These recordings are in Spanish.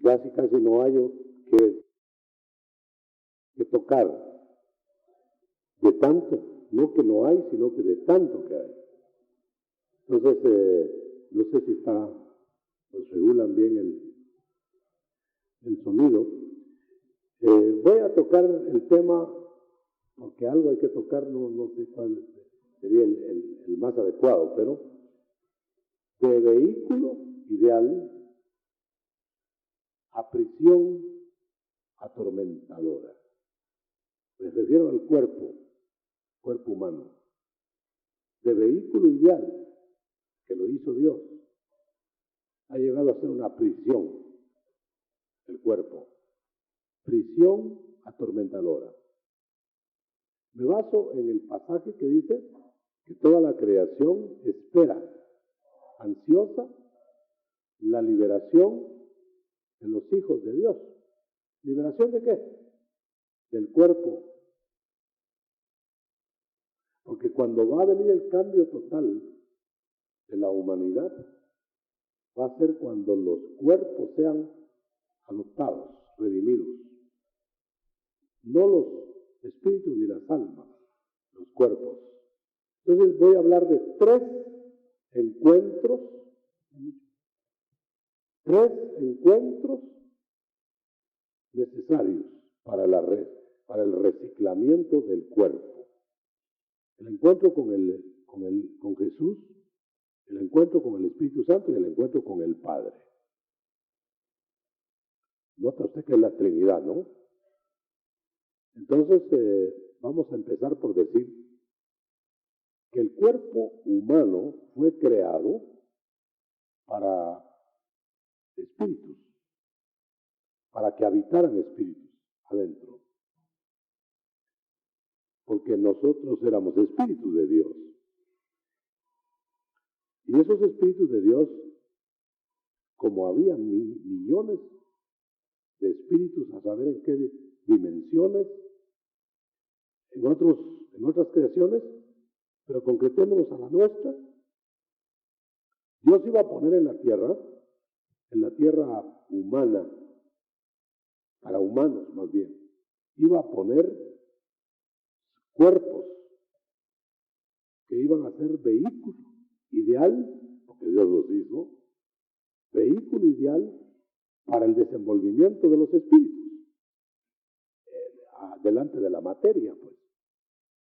casi no hay que tocar de tanto, no que no hay, sino que de tanto que hay. Entonces, no sé si pues regulan bien el sonido. Voy a tocar el tema, porque algo hay que tocar, no sé cuál sería el más adecuado, pero de vehículo ideal a prisión atormentadora. Me refiero al cuerpo humano. De vehículo ideal, que lo hizo Dios, ha llegado a ser una prisión, el cuerpo. Prisión atormentadora. Me baso en el pasaje que dice que toda la creación espera, ansiosa, la liberación de los hijos de Dios. ¿Liberación de qué? Del cuerpo. Porque cuando va a venir el cambio total de la humanidad, va a ser cuando los cuerpos sean adoptados, redimidos. No los espíritus ni las almas, los cuerpos. Entonces voy a hablar de tres encuentros necesarios para el reciclamiento del cuerpo. El encuentro con Jesús, el encuentro con el Espíritu Santo y el encuentro con el Padre. Nota usted que es la Trinidad, ¿no? Entonces, vamos a empezar por decir que el cuerpo humano fue creado para espíritus, para que habitaran espíritus adentro. Porque nosotros éramos espíritus de Dios. Y esos espíritus de Dios, como había millones de espíritus, a saber en qué dimensiones, en otras creaciones, pero concretémonos a la nuestra, Dios iba a poner en la tierra humana, para humanos más bien, iba a poner cuerpos que iban a ser vehículo ideal, porque Dios los hizo, vehículo ideal para el desenvolvimiento de los espíritus, delante de la materia, pues.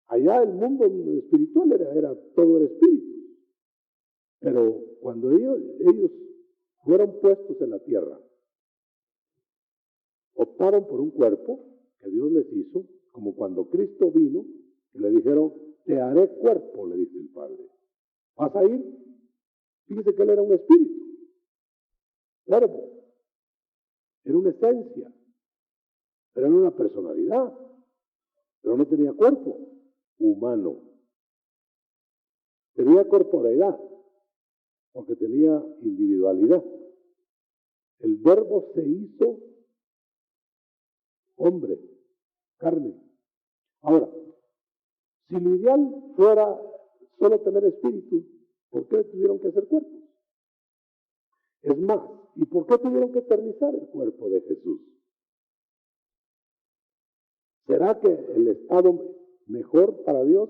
Allá el mundo espiritual todo era espíritu, pero cuando ellos fueron puestos en la tierra, optaron por un cuerpo que Dios les hizo, como cuando Cristo vino, y le dijeron, te haré cuerpo, le dice el Padre. ¿Vas a ir? Fíjese que él era un espíritu, verbo, era una esencia, pero era una personalidad, pero no tenía cuerpo humano. Tenía corporeidad, porque tenía individualidad. El verbo se hizo hombre, carne. Ahora, si lo ideal fuera solo tener espíritu, ¿por qué tuvieron que hacer cuerpos? Es más, ¿y por qué tuvieron que eternizar el cuerpo de Jesús? ¿Será que el estado mejor para Dios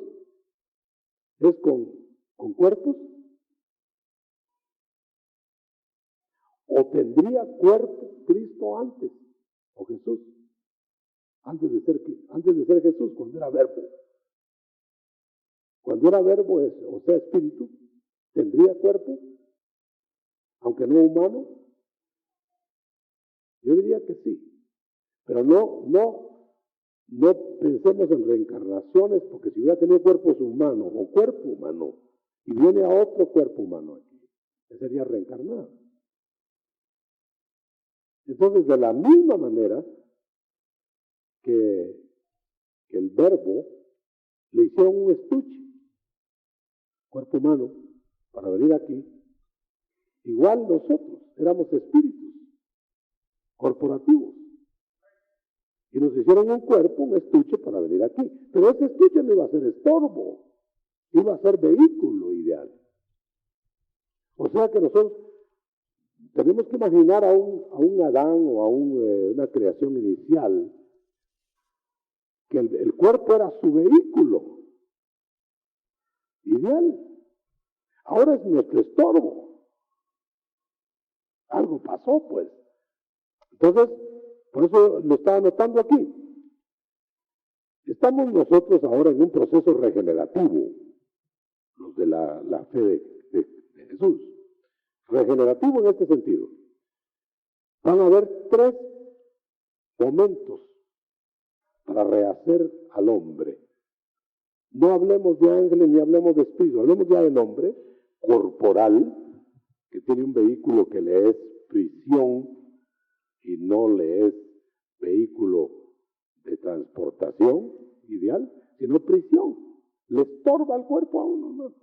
es con cuerpos? ¿O tendría cuerpo Cristo antes, o Jesús? Antes de ser Jesús, cuando era verbo. Cuando era verbo, o sea, espíritu, ¿tendría cuerpo? Aunque no humano. Yo diría que sí. Pero no pensemos en reencarnaciones, porque si hubiera tenido cuerpos humanos o cuerpo humano, y viene a otro cuerpo humano aquí, sería reencarnado. Entonces, de la misma manera que el verbo le hicieron un estuche, cuerpo humano, para venir aquí, igual nosotros éramos espíritus corporativos. Y nos hicieron un cuerpo, un estuche para venir aquí. Pero ese estuche no iba a ser estorbo, iba a ser vehículo ideal. O sea que nosotros tenemos que imaginar a un Adán o a una creación inicial, que el cuerpo era su vehículo ideal. Ahora es nuestro estorbo. Algo pasó, pues. Entonces, por eso lo estaba anotando aquí. Estamos nosotros ahora en un proceso regenerativo, los de la fe de Jesús. Regenerativo en este sentido. Van a haber 3 momentos para rehacer al hombre. No hablemos de ángeles ni hablemos de espíritu, hablemos ya del hombre corporal, que tiene un vehículo que le es prisión y no le es vehículo de transportación ideal, sino prisión. Le estorba al cuerpo a uno, ¿no?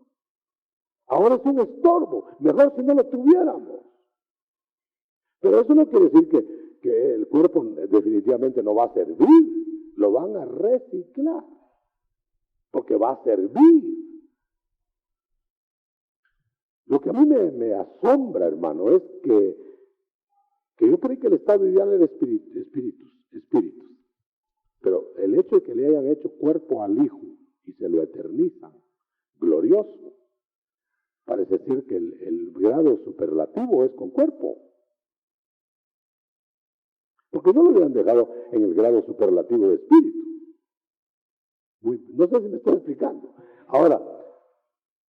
Ahora es un estorbo, mejor si no lo tuviéramos. Pero eso no quiere decir que el cuerpo definitivamente no va a servir, lo van a reciclar, porque va a servir. Lo que a mí me asombra, hermano, es que yo creí que el estado ideal era espíritus. Pero el hecho de que le hayan hecho cuerpo al Hijo y se lo eternizan, glorioso, parece decir que el grado superlativo es con cuerpo. Porque no lo habían dejado en el grado superlativo de espíritu. No sé si me estoy explicando. Ahora,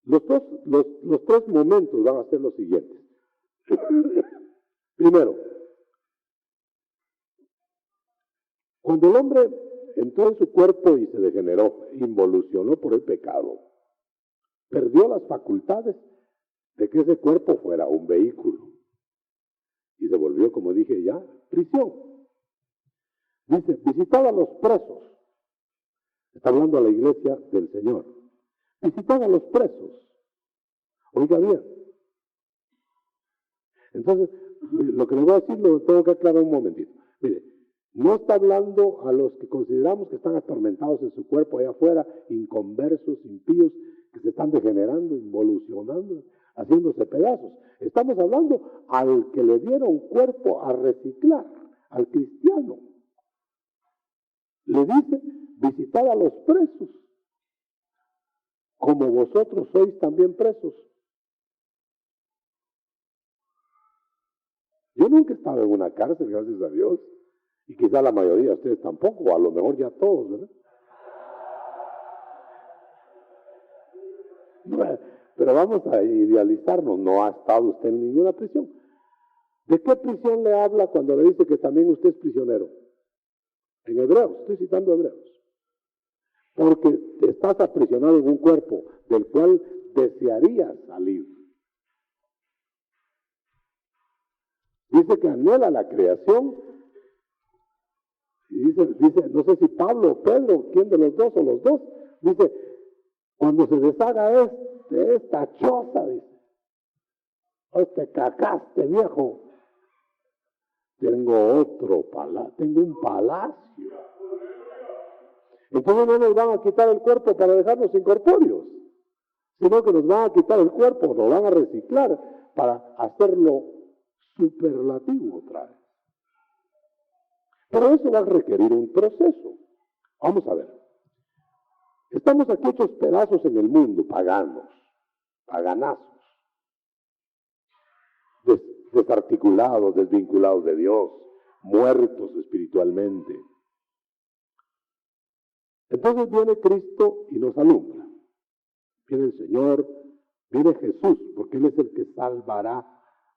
los 3 momentos van a ser los siguientes. Primero, cuando el hombre entró en su cuerpo y se degeneró, involucionó por el pecado, perdió las facultades de que ese cuerpo fuera un vehículo. Y se volvió, como dije ya, prisión. Dice, visitad a los presos. Está hablando a la iglesia del Señor. Visitad a los presos. Oiga bien. Entonces, lo que les voy a decir lo tengo que aclarar un momentito. Mire, no está hablando a los que consideramos que están atormentados en su cuerpo allá afuera, inconversos, impíos, que se están degenerando, involucionando, haciéndose pedazos. Estamos hablando al que le dieron cuerpo a reciclar, al cristiano. Le dice, visitad a los presos, como vosotros sois también presos. Yo nunca he estado en una cárcel, gracias a Dios, y quizá la mayoría de ustedes tampoco, o a lo mejor ya todos, ¿verdad? Pero vamos a idealizarnos, no ha estado usted en ninguna prisión. ¿De qué prisión le habla cuando le dice que también usted es prisionero? En Hebreos, estoy citando Hebreos. Porque estás aprisionado en un cuerpo del cual desearías salir. Dice que anhela la creación. Y dice, no sé si Pablo o Pedro, quién de los dos o los dos, dice, cuando se deshaga esta choza, dice, te cacaste, viejo. Tengo un palacio. Entonces no nos van a quitar el cuerpo para dejarnos incorpóreos, sino que nos van a quitar el cuerpo, nos van a reciclar para hacerlo superlativo otra vez. Pero eso va a requerir un proceso. Vamos a ver. Estamos aquí hechos pedazos en el mundo, paganazos, desarticulados, desvinculados de Dios, muertos espiritualmente. Entonces viene Cristo y nos alumbra. Viene el Señor, viene Jesús, porque Él es el que salvará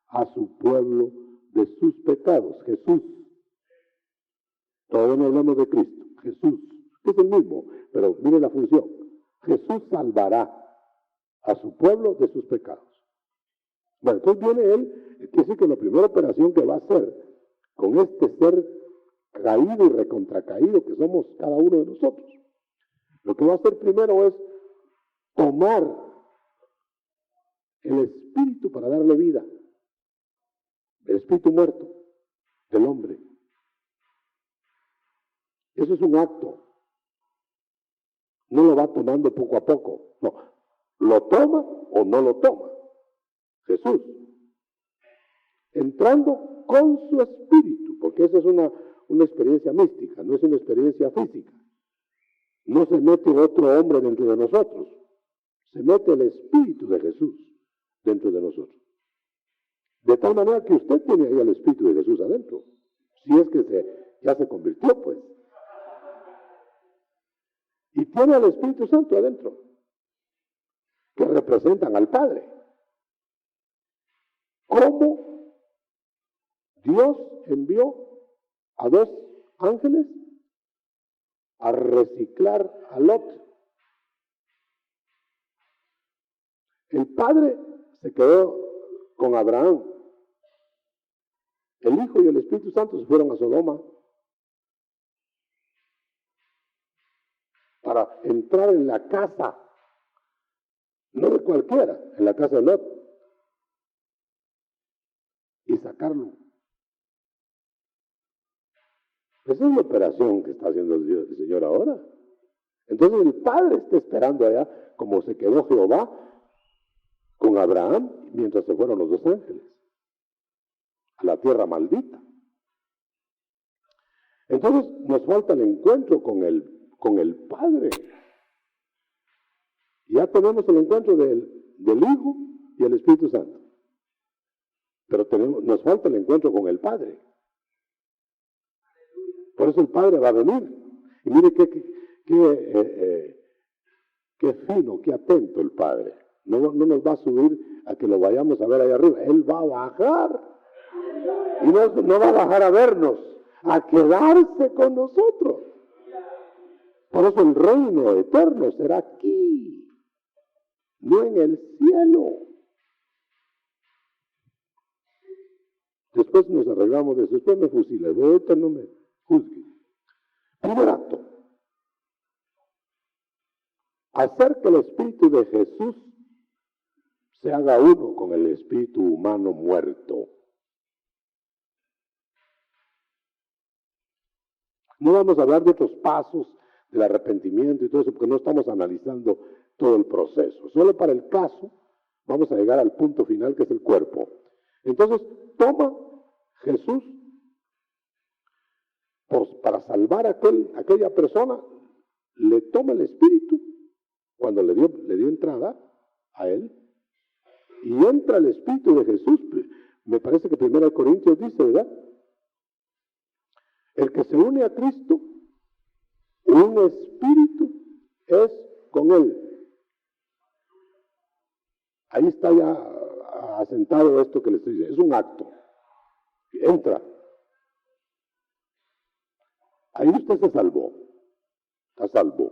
a su pueblo de sus pecados. Jesús. Todavía no hablamos de Cristo. Jesús, que es el mismo, pero mire la función. Jesús salvará a su pueblo de sus pecados. Bueno, entonces viene Él, quiere decir que la primera operación que va a hacer con este ser caído y recontracaído que somos cada uno de nosotros, lo que va a hacer primero es tomar el espíritu para darle vida, el espíritu muerto del hombre. Eso es un acto. No lo va tomando poco a poco. No, lo toma o no lo toma. Jesús. entrando con su espíritu, porque esa es una experiencia mística, no es una experiencia física. No se mete otro hombre dentro de nosotros, se mete el Espíritu de Jesús dentro de nosotros. De tal manera que usted tiene ahí el Espíritu de Jesús adentro, si es que ya se convirtió, pues. Y tiene al Espíritu Santo adentro, que representan al Padre. ¿Cómo Dios envió a 2 ángeles a reciclar a Lot? El Padre se quedó con Abraham. El Hijo y el Espíritu Santo se fueron a Sodoma para entrar en la casa, no de cualquiera, en la casa de Lot, y sacarlo. Esa es la operación que está haciendo el Señor ahora. Entonces el Padre está esperando allá, como se quedó Jehová con Abraham, mientras se fueron los 2 ángeles a la tierra maldita. Entonces nos falta el encuentro con el Padre. Ya tenemos el encuentro del Hijo y el Espíritu Santo. Pero nos falta el encuentro con el Padre. Por eso el Padre va a venir. Y mire qué fino, qué atento el Padre. No nos va a subir a que lo vayamos a ver allá arriba. Él va a bajar. Y no va a bajar a vernos, a quedarse con nosotros. Por eso el reino eterno será aquí, no en el cielo. Después nos arreglamos de eso, después me fusila, ahorita no me juzgue. Primer acto, hacer que el Espíritu de Jesús se haga uno con el espíritu humano muerto. No vamos a hablar de otros pasos, del arrepentimiento y todo eso, porque no estamos analizando todo el proceso. Solo para el caso vamos a llegar al punto final, que es el cuerpo. Entonces, toma Jesús para salvar a aquella persona, le toma el Espíritu cuando le dio entrada a él, y entra el Espíritu de Jesús. Me parece que 1 Corintios dice, ¿verdad? El que se une a Cristo, un espíritu es con él. Ahí está ya asentado esto que le estoy diciendo. Es un acto. Entra. Ahí usted se salvó. Está salvo.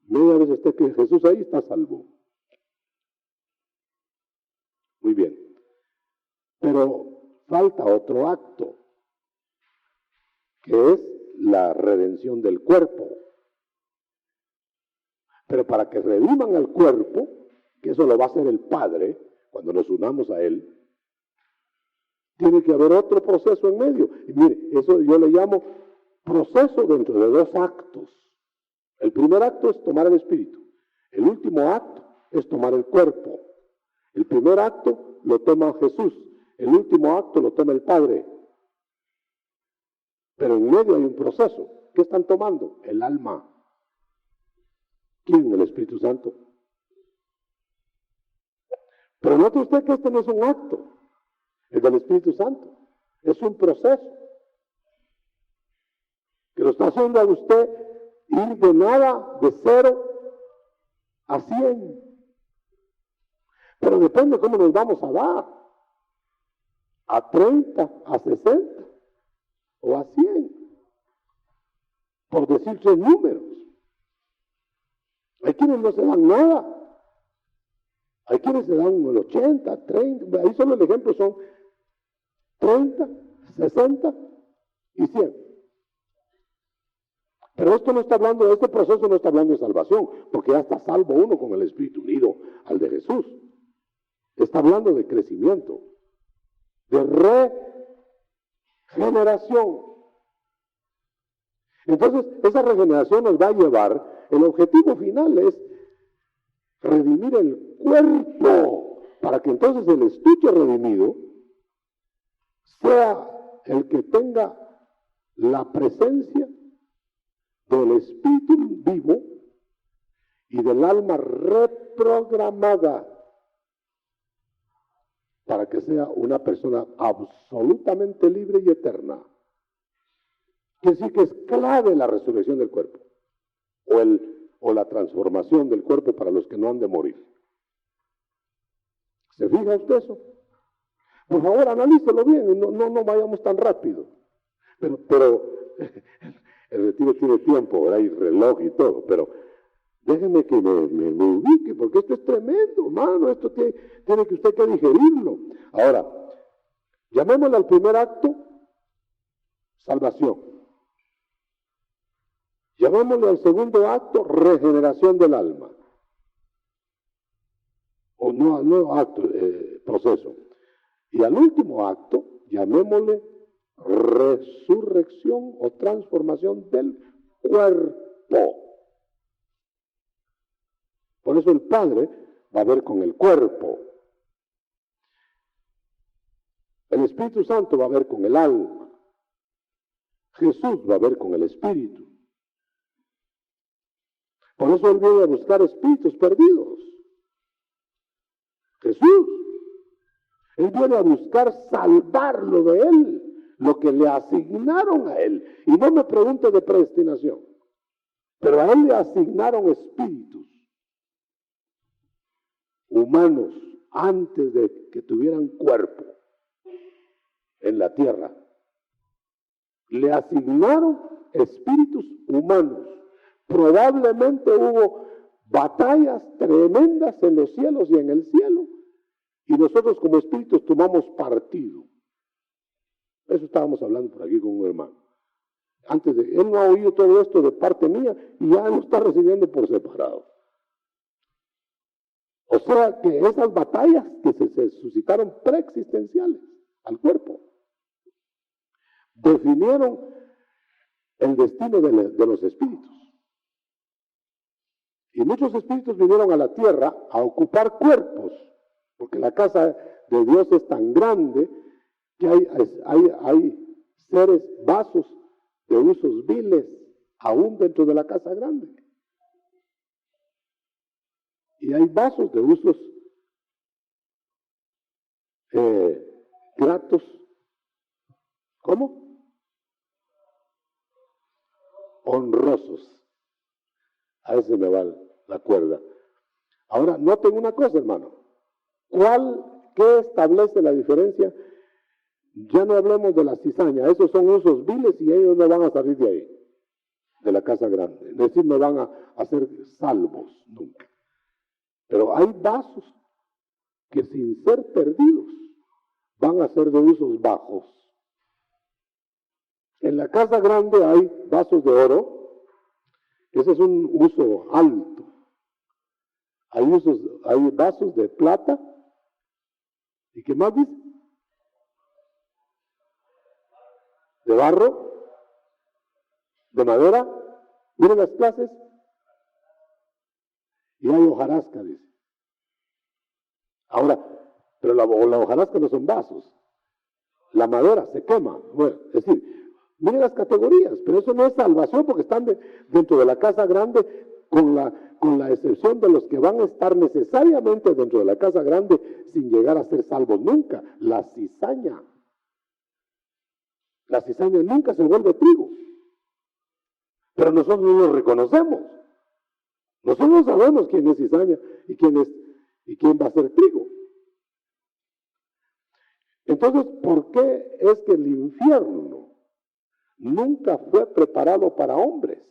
Media vez esté que Jesús ahí está salvo. Muy bien. Pero falta otro acto, que es la redención del cuerpo. Pero para que rediman al cuerpo, que eso lo va a hacer el Padre, cuando nos unamos a Él, tiene que haber otro proceso en medio. Y mire, eso yo le llamo proceso dentro de 2 actos. El primer acto es tomar el Espíritu. El último acto es tomar el cuerpo. El primer acto lo toma Jesús. El último acto lo toma el Padre. Pero en medio hay un proceso. ¿Qué están tomando? El alma. ¿Quién? El Espíritu Santo. Pero note usted que este no es un acto, el del Espíritu Santo. Es un proceso que lo está haciendo a usted ir de nada, de 0 a 100. Pero depende cómo nos vamos a dar. A 30, a 60 o a 100. Por decir 3 números. Hay quienes no se dan nada. Hay quienes se dan el 80, 30. Ahí solo el ejemplo son 30, 60 y 100. Pero esto no está hablando, este proceso no está hablando de salvación, porque ya está salvo uno con el Espíritu unido al de Jesús. Está hablando de crecimiento, de regeneración. Entonces, esa regeneración nos va a llevar, el objetivo final es redimir el cuerpo, para que entonces el estuche redimido sea el que tenga la presencia del espíritu vivo y del alma reprogramada para que sea una persona absolutamente libre y eterna. Que sí que es clave la resurrección del cuerpo o la transformación del cuerpo para los que no han de morir. ¿Se fija usted eso? Por favor, analícelo bien, no vayamos tan rápido. Pero el retiro tiene tiempo, hay reloj y todo, pero déjenme que me ubique, porque esto es tremendo, hermano, esto tiene que usted que digerirlo. Ahora, llamémosle al primer acto salvación. Llamémosle al segundo acto regeneración del alma. O no acto, proceso. Y al último acto, llamémosle resurrección o transformación del cuerpo. Por eso el Padre va a ver con el cuerpo. El Espíritu Santo va a ver con el alma. Jesús va a ver con el Espíritu. Por eso Él viene a buscar espíritus perdidos. Jesús. Él viene a buscar salvarlo de Él, lo que le asignaron a Él. Y no me pregunte de predestinación, pero a Él le asignaron espíritus humanos antes de que tuvieran cuerpo en la tierra. Le asignaron espíritus humanos. Probablemente hubo batallas tremendas en los cielos y en el cielo, y nosotros como espíritus tomamos partido. Eso estábamos hablando por aquí con un hermano. Él no ha oído todo esto de parte mía y ya lo está recibiendo por separado. O sea que esas batallas que se suscitaron preexistenciales al cuerpo definieron el destino de los espíritus. Y muchos espíritus vinieron a la tierra a ocupar cuerpos, porque la casa de Dios es tan grande que hay seres, vasos de usos viles aún dentro de la casa grande. Y hay vasos de usos gratos. ¿Cómo? Honrosos. A veces me va la cuerda. Ahora, noten una cosa, hermano. ¿Qué establece la diferencia? Ya no hablemos de la cizaña. Esos son usos viles y ellos no van a salir de ahí, de la casa grande. Es decir, no van a ser salvos nunca. Pero hay vasos que sin ser perdidos van a ser de usos bajos. En la casa grande hay vasos de oro. Ese es un uso alto. Hay vasos de plata. ¿Y qué más dice? De barro, de madera. Miren las clases. Y hay hojarasca, dice. Ahora, pero la hojarasca no son vasos. La madera se quema. Bueno, es decir, miren las categorías, pero eso no es salvación porque están dentro de la casa grande, con la excepción de los que van a estar necesariamente dentro de la casa grande sin llegar a ser salvos nunca. La cizaña. La cizaña nunca se vuelve trigo. Pero nosotros no lo reconocemos. Nosotros no sabemos quién es cizaña y quién va a ser trigo. Entonces, ¿por qué es que el infierno nunca fue preparado para hombres?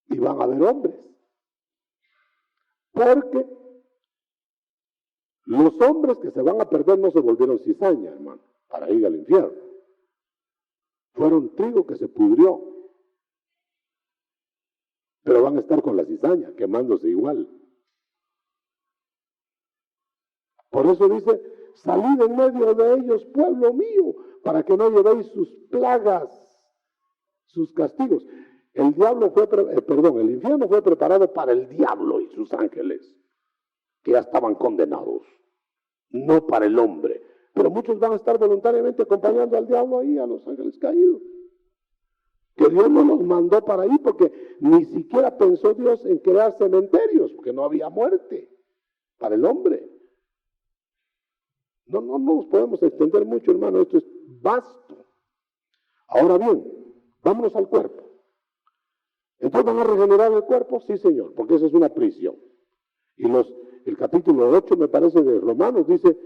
Y van a haber hombres. Porque los hombres que se van a perder no se volvieron cizaña, hermano, para ir al infierno. Fueron trigo que se pudrió. Pero van a estar con la cizaña, quemándose igual. Por eso dice, salid en medio de ellos, pueblo mío, para que no llevéis sus plagas, sus castigos. El infierno fue preparado para el diablo y sus ángeles, que ya estaban condenados, no para el hombre. Pero muchos van a estar voluntariamente acompañando al diablo ahí, a los ángeles caídos. Que Dios no los mandó para ahí porque ni siquiera pensó Dios en crear cementerios, porque no había muerte para el hombre. No nos podemos extender mucho, hermano, esto es vasto. Ahora bien, vámonos al cuerpo. Entonces, ¿van a regenerar el cuerpo? Sí, Señor, porque esa es una prisión. Y el capítulo 8, me parece, de Romanos, dice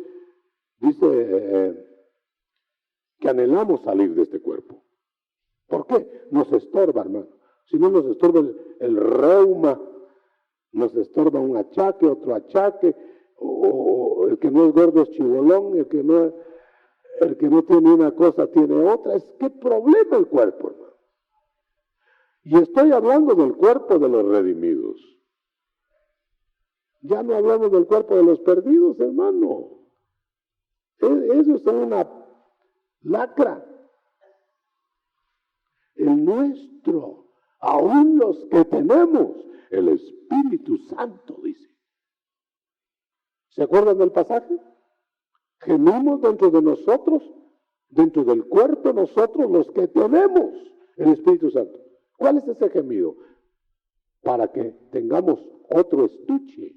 que anhelamos salir de este cuerpo. ¿Por qué? Nos estorba, hermano. Si no nos estorba el reuma, nos estorba un achaque, otro achaque, o el que no es gordo es chibolón, el que no tiene una cosa tiene otra. ¿Qué problema el cuerpo, hermano? Y estoy hablando del cuerpo de los redimidos. Ya no hablamos del cuerpo de los perdidos, hermano. Eso es una lacra. El nuestro, aún los que tenemos, el Espíritu Santo, dice. ¿Se acuerdan del pasaje? Gemimos dentro de nosotros, dentro del cuerpo, nosotros los que tenemos el Espíritu Santo. ¿Cuál es ese gemido? Para que tengamos otro estuche.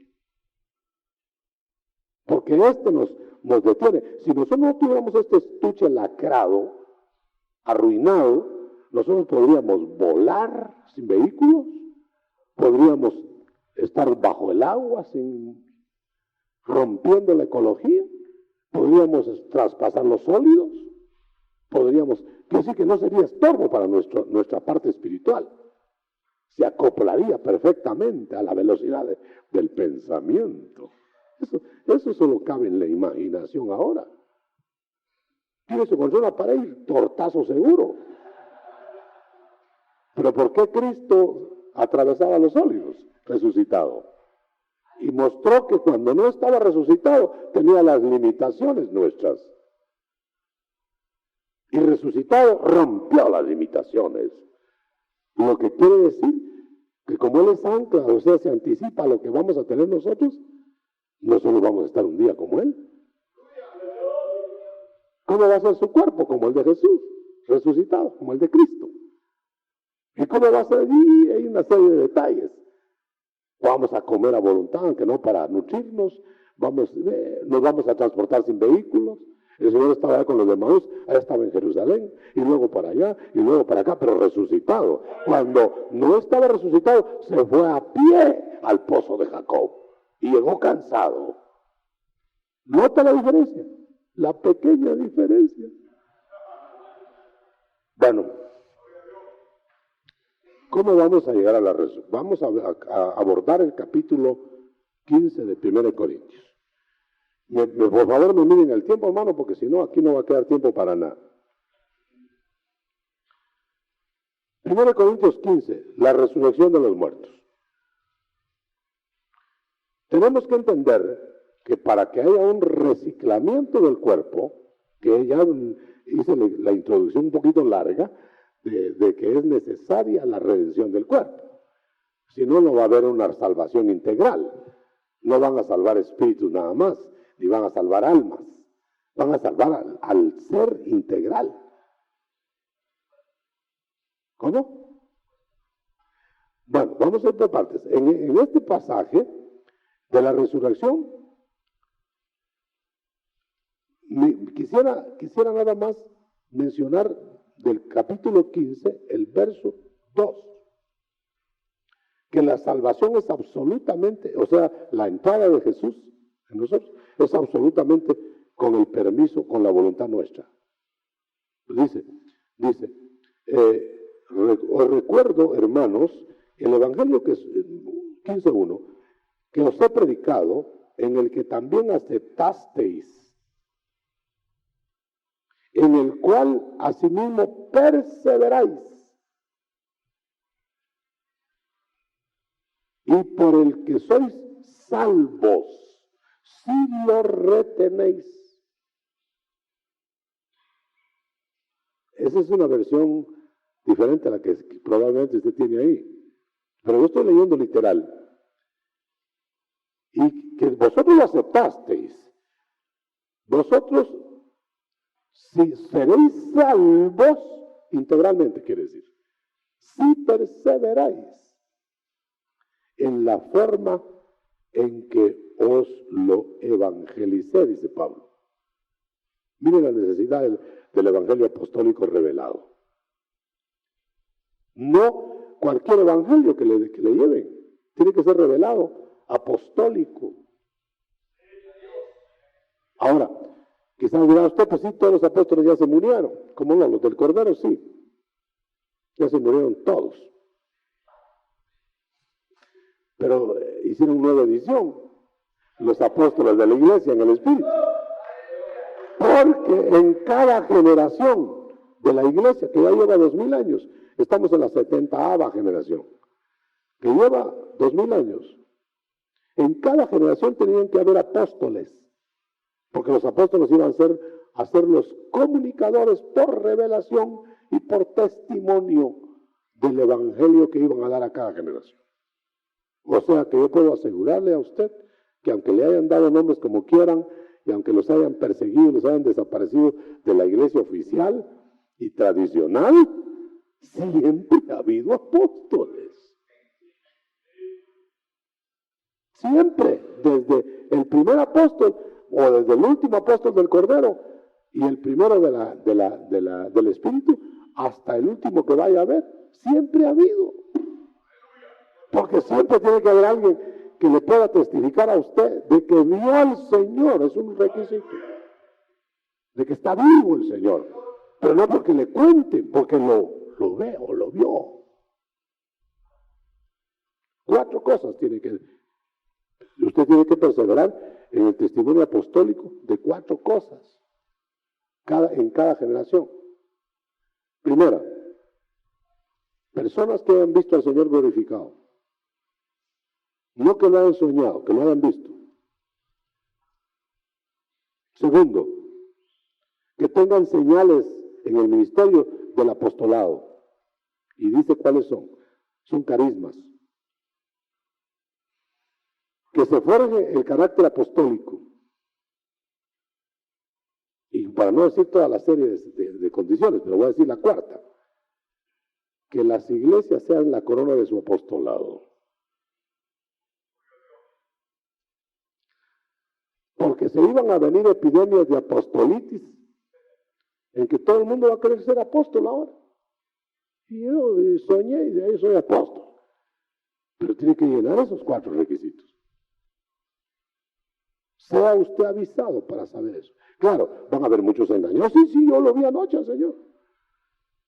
Porque este nos detiene. Si nosotros no tuviéramos este estuche lacrado, arruinado, nosotros podríamos volar sin vehículos, podríamos estar bajo el agua rompiendo la ecología, podríamos traspasar los sólidos, podríamos, decir que no sería estorbo para nuestra parte espiritual, se acoplaría perfectamente a la velocidad del pensamiento. Eso solo cabe en la imaginación ahora. Tiene su consola para ir tortazo seguro. Pero ¿por qué Cristo atravesaba los sólidos resucitado? Y mostró que cuando no estaba resucitado tenía las limitaciones nuestras. Y resucitado rompió las limitaciones. Lo que quiere decir que como Él es ancla, o sea, se anticipa a lo que vamos a tener nosotros, nosotros vamos a estar un día como Él. ¿Cómo va a ser su cuerpo? Como el de Jesús, resucitado, como el de Cristo. ¿Y cómo va a ser allí? Hay una serie de detalles. Vamos a comer a voluntad, aunque no para nutrirnos. Nos vamos a transportar sin vehículos. El Señor estaba allá con los demás, allá estaba en Jerusalén, y luego para allá, y luego para acá, pero resucitado. Cuando no estaba resucitado, se fue a pie al pozo de Jacob. Y llegó cansado. ¿Nota la diferencia? La pequeña diferencia. Bueno, ¿cómo vamos a llegar a la resurrección? Vamos a abordar el capítulo 15 de 1 Corintios. Por favor, me miren el tiempo, hermano, porque si no, aquí no va a quedar tiempo para nada. 1 Corintios 15, la resurrección de los muertos. Tenemos que entender que para que haya un reciclamiento del cuerpo, que ya hice la introducción un poquito larga, de que es necesaria la redención del cuerpo. Si no, no va a haber una salvación integral. No van a salvar espíritus nada más, ni van a salvar almas. Van a salvar al ser integral. ¿Cómo? Bueno, vamos a ir por partes. En este pasaje de la resurrección, quisiera nada más mencionar del capítulo 15, el verso 2, que la salvación es absolutamente, o sea, la entrada de Jesús en nosotros es absolutamente con el permiso, con la voluntad nuestra. Dice, os recuerdo, hermanos, el Evangelio que es 15:1, que os he predicado, en el que también aceptasteis, en el cual asimismo perseveráis, y por el que sois salvos, si lo retenéis. Esa es una versión diferente a la que probablemente usted tiene ahí, pero yo estoy leyendo literal. Y que vosotros lo aceptasteis, vosotros Si seréis salvos, integralmente quiere decir, si perseveráis en la forma en que os lo evangelicé, dice Pablo. Miren la necesidad del evangelio apostólico revelado. No cualquier evangelio que le lleven, tiene que ser revelado, apostólico. Ahora, quizás dirá usted, pues sí, todos los apóstoles ya se murieron. ¿Cómo no? Los del Cordero sí. Ya se murieron todos. Pero hicieron nueva edición, los apóstoles de la iglesia en el Espíritu. Porque en cada generación de la iglesia, que ya lleva 2000 años, estamos en la 70ª generación, que lleva 2000 años, en cada generación tenían que haber apóstoles, porque los apóstoles iban a ser los comunicadores por revelación y por testimonio del evangelio que iban a dar a cada generación. O sea que yo puedo asegurarle a usted que aunque le hayan dado nombres como quieran, y aunque los hayan perseguido, los hayan desaparecido de la iglesia oficial y tradicional, siempre ha habido apóstoles. Siempre, desde el primer apóstol o desde el último apóstol del Cordero y el primero del Espíritu hasta el último que vaya a haber, siempre ha habido. Porque siempre tiene que haber alguien que le pueda testificar a usted de que vio al Señor, es un requisito, de que está vivo el Señor, pero no porque le cuenten, porque lo ve o lo vio. 4 cosas usted tiene que perseverar en el testimonio apostólico de 4 cosas en cada generación. Primera, personas que hayan visto al Señor glorificado. No que lo hayan soñado, que lo hayan visto. Segundo, que tengan señales en el ministerio del apostolado. Y dice cuáles son. Son carismas. Que se forje el carácter apostólico. Y para no decir toda la serie de condiciones, pero voy a decir la cuarta. Que las iglesias sean la corona de su apostolado. Porque se iban a venir epidemias de apostolitis, en que todo el mundo va a querer ser apóstol ahora. Y yo soñé y de ahí soy apóstol. Pero tiene que llenar esos 4 requisitos. Sea usted avisado para saber eso. Claro, van a haber muchos engaños. Sí, yo lo vi anoche al Señor.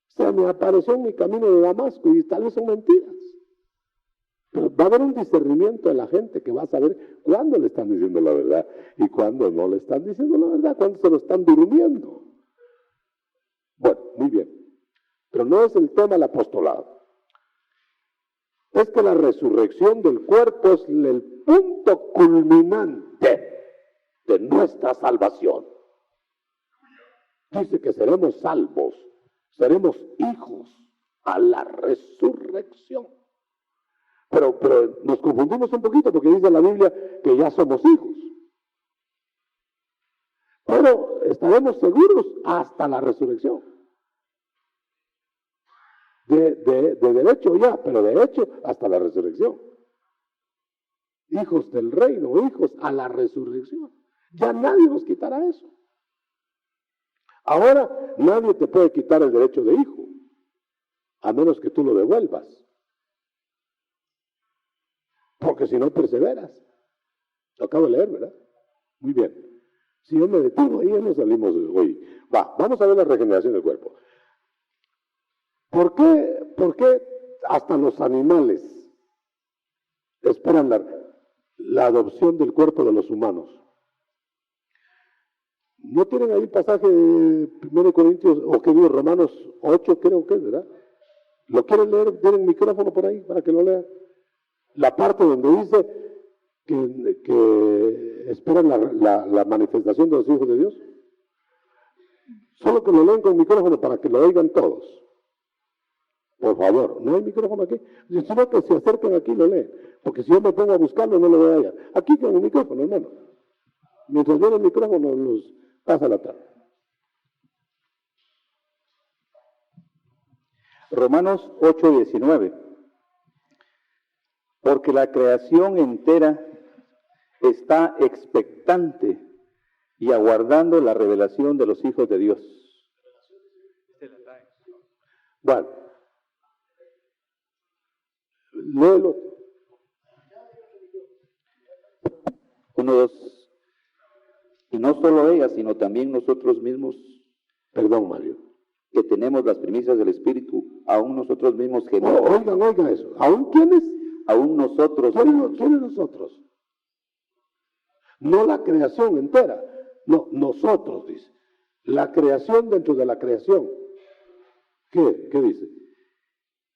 Se me apareció en mi camino de Damasco y tal vez son mentiras. Pero va a haber un discernimiento de la gente que va a saber cuándo le están diciendo la verdad y cuándo no le están diciendo la verdad, cuándo se lo están durmiendo. Bueno, muy bien. Pero no es el tema del apostolado. Es que la resurrección del cuerpo es el punto culminante de nuestra salvación. Dice que seremos salvos, seremos hijos a la resurrección. Pero nos confundimos un poquito porque dice la Biblia que ya somos hijos. Pero estaremos seguros hasta la resurrección. De derecho ya, pero de hecho hasta la resurrección. Hijos del reino, hijos a la resurrección. Ya nadie nos quitará eso. Ahora nadie te puede quitar el derecho de hijo, a menos que tú lo devuelvas. Porque si no perseveras. Lo acabo de leer, ¿verdad? Muy bien. Si yo me detengo ahí, ya no salimos hoy. Vamos a ver la regeneración del cuerpo. ¿Por qué hasta los animales esperan la adopción del cuerpo de los humanos? ¿No tienen ahí el pasaje de 1 Corintios, o que digo, Romanos 8, creo que es, ¿verdad? ¿Lo quieren leer? ¿Tienen micrófono por ahí para que lo lean? La parte donde dice que esperan la manifestación de los hijos de Dios. Solo que lo leen con micrófono para que lo oigan todos. Por favor, no hay micrófono aquí. Sino que se acerquen aquí y lo leen. Porque si yo me pongo a buscarlo, no lo voy a hallar. Aquí con el micrófono, hermano. Mientras viene el micrófono, los pasa la tarde. Romanos 8:19. Porque la creación entera está expectante y aguardando la revelación de los hijos de Dios. Bueno, léelo. 1:2. Y no solo ella, sino también nosotros mismos, Perdón, Mario. que tenemos las primicias del Espíritu, aún nosotros mismos gemimos. Oigan eso. ¿Aún quiénes? Aún nosotros mismos. ¿Quiénes nosotros? No la creación entera. No, nosotros, dice. La creación dentro de la creación. ¿Qué dice?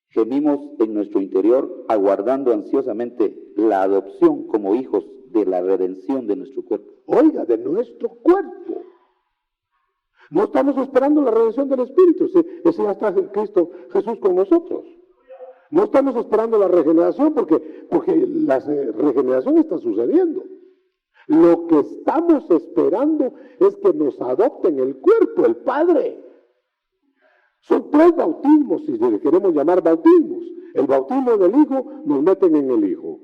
Gemimos en nuestro interior, aguardando ansiosamente la adopción como hijos de la redención de nuestro cuerpo. Oiga, de nuestro cuerpo. No estamos esperando la redención del Espíritu. Ese ya está Cristo Jesús con nosotros. No estamos esperando la regeneración porque la regeneración está sucediendo. Lo que estamos esperando es que nos adopten el cuerpo, el Padre. Son 3 bautismos, si le queremos llamar bautismos. El bautismo del Hijo nos meten en el Hijo.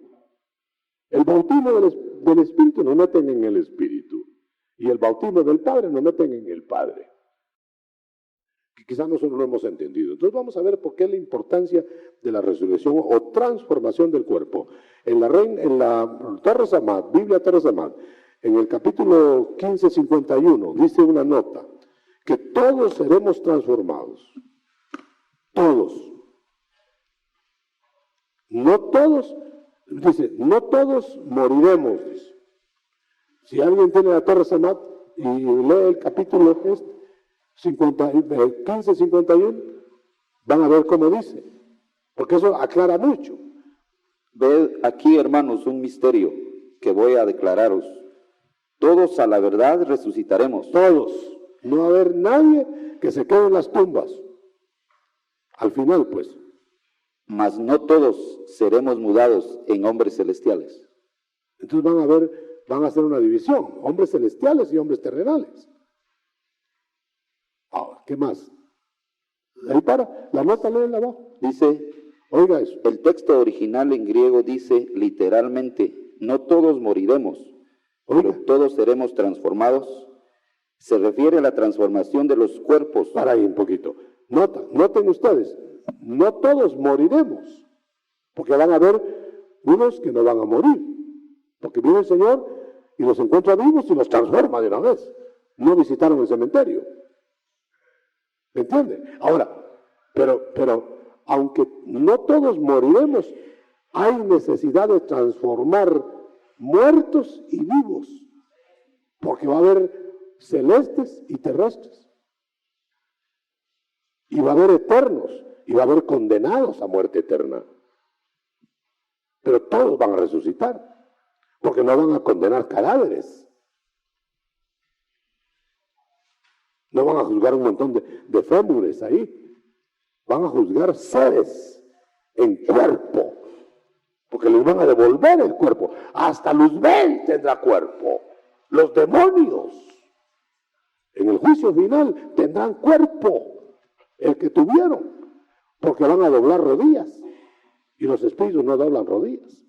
El bautismo del Espíritu nos meten en el Espíritu. Y el bautismo del Padre nos meten en el Padre. Que quizás nosotros no hemos entendido. Entonces vamos a ver por qué la importancia de la resurrección o transformación del cuerpo. En la Torres Amad, Biblia Torres Amad, en el capítulo 15:51, dice una nota, que todos seremos transformados. Todos. No todos, dice, no todos moriremos, dice. Si alguien tiene la Torres Amad y lee el capítulo 15:51, van a ver cómo dice, porque eso aclara mucho. Ved aquí, hermanos, un misterio que voy a declararos. Todos a la verdad resucitaremos. Todos. No va a haber nadie que se quede en las tumbas. Al final, pues. Mas no todos seremos mudados en hombres celestiales. Entonces van a hacer una división, hombres celestiales y hombres terrenales. Ahora, ¿qué más? Ahí para, la nota léela abajo. Dice, oiga eso. El texto original en griego dice literalmente, no todos moriremos, pero todos seremos transformados. Se refiere a la transformación de los cuerpos. Para ahí un poquito. Noten ustedes, no todos moriremos, porque van a haber unos que no van a morir, porque viene el Señor y los encuentra vivos y los transforma de una vez. No visitaron el cementerio. ¿Me entiende? Ahora, pero aunque no todos moriremos, hay necesidad de transformar muertos y vivos, porque va a haber celestes y terrestres, y va a haber eternos, y va a haber condenados a muerte eterna, pero todos van a resucitar, porque no van a condenar cadáveres, no van a juzgar un montón de fémures ahí, van a juzgar seres en cuerpo, porque les van a devolver el cuerpo. Hasta Luzbel tendrá cuerpo, los demonios en el juicio final tendrán cuerpo, el que tuvieron, porque van a doblar rodillas, y los espíritus no doblan rodillas.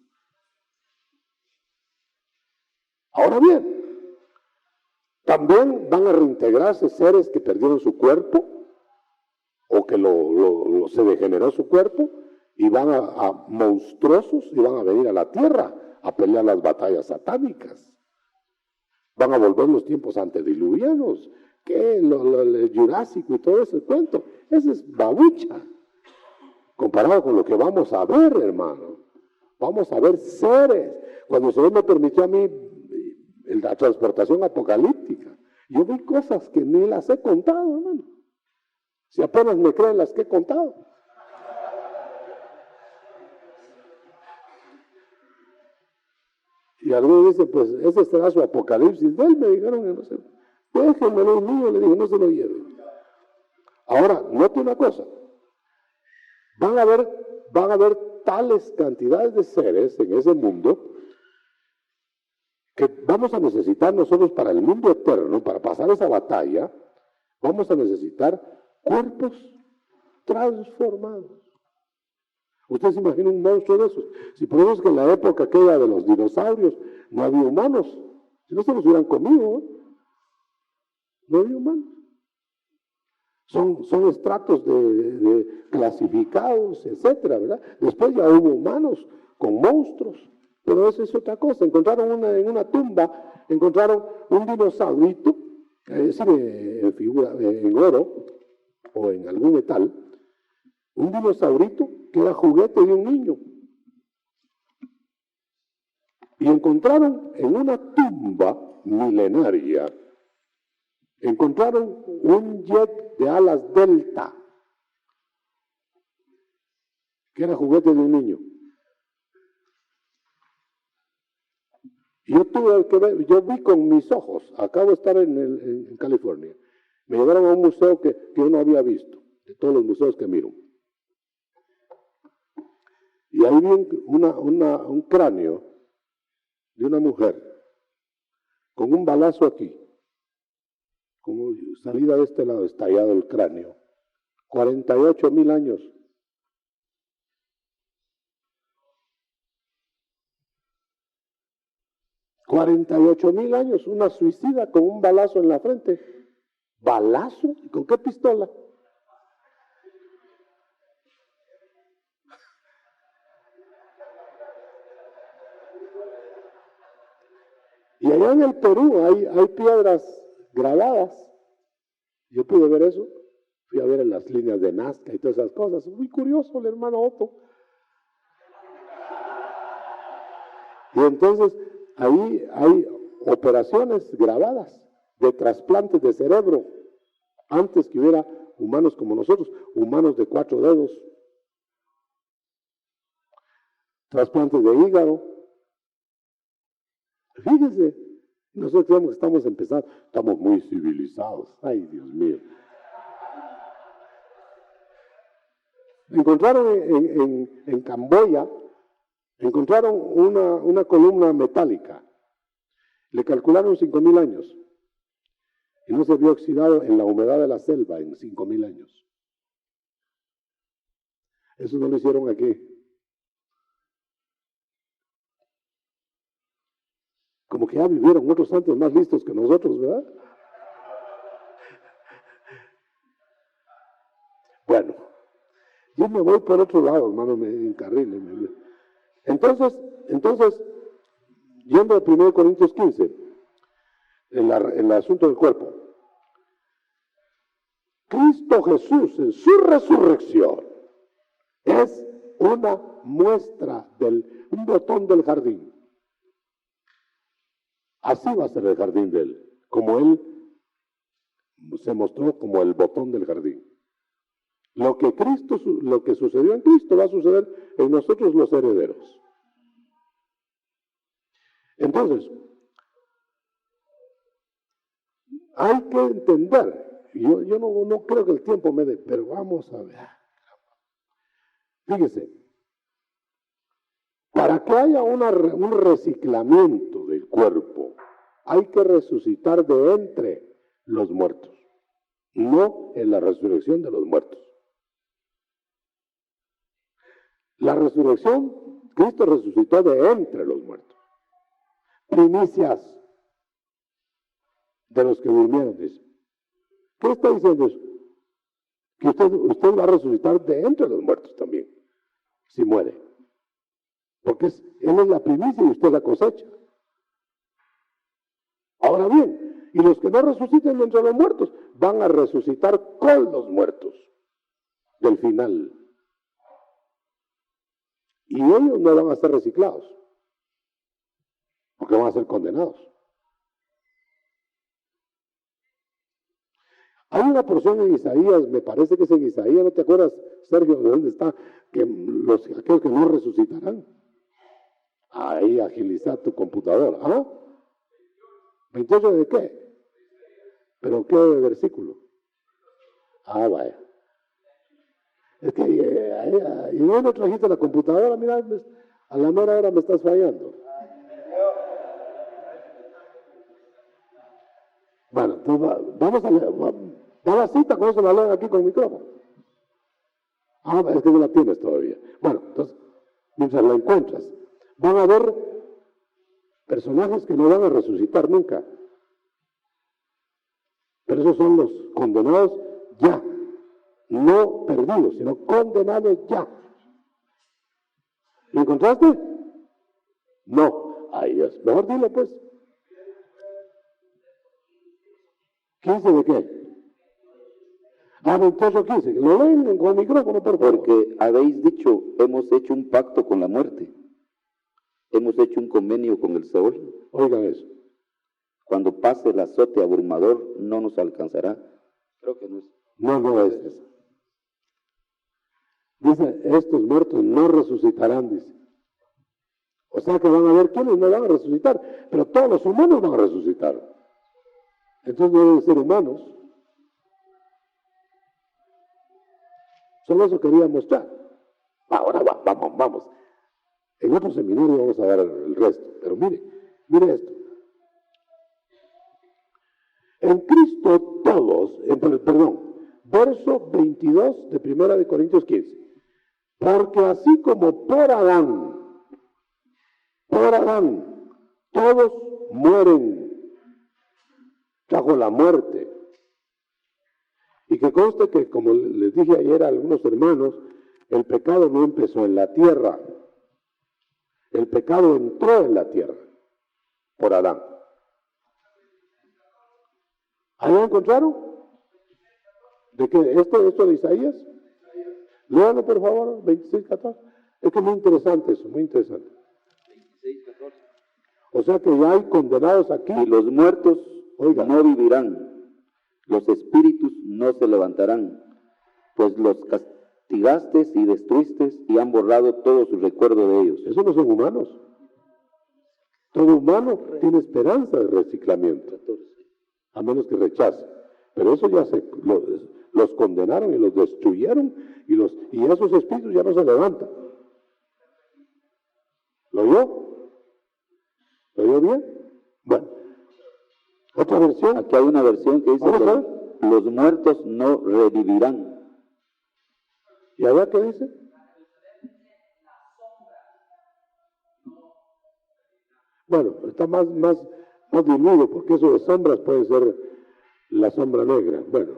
Ahora bien, también van a reintegrarse seres que perdieron su cuerpo, o que se degeneró su cuerpo, y van a monstruosos, y van a venir a la tierra a pelear las batallas satánicas. Van a volver los tiempos antediluvianos, que el Jurásico y todo ese cuento. Ese es babucha, comparado con lo que vamos a ver, hermano. Vamos a ver seres. Cuando el Señor me permitió a mí la transportación apocalíptica, yo vi cosas que ni las he contado, hermano. Si apenas me creen las que he contado. Y algunos dicen, pues ese será su apocalipsis de él, me dijeron que no sé. Déjenmelo mío, le dije, no se lo lleve. Ahora, note una cosa. Van a haber tales cantidades de seres en ese mundo que vamos a necesitar nosotros para el mundo eterno, para pasar esa batalla, vamos a necesitar cuerpos transformados. Usted se imagina un monstruo de esos. Si ponemos que en la época aquella de los dinosaurios no había humanos, si no se los hubieran comido, no había humanos. Son estratos de clasificados, etcétera, ¿verdad? Después ya hubo humanos con monstruos, pero eso es otra cosa. Encontraron en una tumba, encontraron un dinosaurito, es decir, en figura, en oro o en algún metal, un dinosaurito que era juguete de un niño. Y encontraron en una tumba milenaria, encontraron un jet de alas delta, que era juguete de un niño. Y yo tuve que ver, yo vi con mis ojos, acabo de estar en California, me llevaron a un museo que yo no había visto, de todos los museos que miro. Y ahí vi un cráneo de una mujer con un balazo aquí, como salida de este lado, estallado el cráneo. 48,000 años. $48,000 años, una suicida con un balazo en la frente. ¿Balazo? ¿Y con qué pistola? Y allá en el Perú hay piedras grabadas. Yo pude ver eso. Fui a ver en las líneas de Nazca y todas esas cosas. Muy curioso el hermano Otto. Y entonces ahí hay operaciones grabadas de trasplantes de cerebro. Antes que hubiera humanos como nosotros, humanos de 4 dedos. Trasplantes de hígado. Fíjense, nosotros creemos que estamos empezando, estamos muy civilizados. Ay, Dios mío. Encontraron en Camboya, encontraron una columna metálica. Le calcularon 5,000 años. Y no se vio oxidado en la humedad de la selva en 5,000 años. Eso no lo hicieron aquí. Como que ya vivieron otros antes más listos que nosotros, ¿verdad? Bueno, yo me voy por otro lado, hermano, me encarrile. Entonces, yendo a 1 Corintios 15, en el asunto del cuerpo, Cristo Jesús en su resurrección es una muestra un botón del jardín. Así va a ser el jardín de él, como él se mostró como el botón del jardín. Lo que sucedió en Cristo va a suceder en nosotros los herederos. Entonces, hay que entender, yo no creo que el tiempo me dé, pero vamos a ver. Fíjese, para que haya un reciclamiento del cuerpo, hay que resucitar de entre los muertos, no en la resurrección de los muertos. La resurrección, Cristo resucitó de entre los muertos. Primicias de los que durmieron, dice. ¿Qué está diciendo eso? Que usted va a resucitar de entre los muertos también, si muere. Porque Él es la primicia y usted la cosecha. Ahora bien, y los que no resuciten entre los muertos, van a resucitar con los muertos del final. Y ellos no van a ser reciclados, porque van a ser condenados. Hay una porción en Isaías, me parece que es en Isaías, ¿no te acuerdas, Sergio, de dónde está? Que aquellos que no resucitarán. Ahí agiliza tu computadora. ¿Ah? ¿28 de qué? ¿Pero qué versículo? Ah, vaya. Es que y no trajiste la computadora, mira, a la mera hora me estás fallando. Bueno, entonces vamos a leer, da la cita, con eso la leen aquí con el micrófono. 28 de qué? 28 de Ah, es que no la tienes todavía. Bueno, entonces, mientras la encuentras, van a haber personajes que no van a resucitar nunca. Pero esos son los condenados ya. No perdidos, sino condenados ya. ¿Lo encontraste? No. Ay, Dios. Mejor dile, pues. ¿15 de qué? Ah, 28 o 15. Lo leen con el micrófono, por favor. Porque habéis dicho, hemos hecho un pacto con la muerte. Hemos hecho un convenio con el Seol. Oigan eso. Cuando pase el azote abrumador, no nos alcanzará. Creo que no es. No es eso. Dice, estos muertos no resucitarán, dice. O sea que van a ver quiénes no van a resucitar, pero todos los humanos van a resucitar. Entonces no deben ser humanos. Solo eso quería mostrar. Ahora vamos. En otro seminario vamos a dar el resto. Pero mire esto. En Cristo todos, verso 22 de 1 de Corintios 15. Porque así como por Adán, todos mueren, trajo la muerte. Y que conste que, como les dije ayer a algunos hermanos, el pecado no empezó en la tierra. El pecado entró en la tierra por Adán. ¿Ahí lo encontraron? ¿De qué? ¿Esto de Isaías? Léanlo, por favor, 26:14. Es que es muy interesante eso, muy interesante. 26:14. O sea que ya hay condenados aquí. Y los muertos, oiga, no vivirán, los espíritus no se levantarán, pues los castigaste y destruiste y han borrado todo su recuerdo de ellos. Esos no son humanos. Todo humano tiene esperanza de reciclamiento, a menos que rechace. Pero eso ya los condenaron y los destruyeron y esos espíritus ya no se levantan. ¿Lo oyó? ¿Lo oyó bien? Bueno, otra versión. Aquí hay una versión que dice que los muertos no revivirán. ¿Y allá qué dice? Bueno, está más diluido, porque eso de sombras puede ser la sombra negra. Bueno.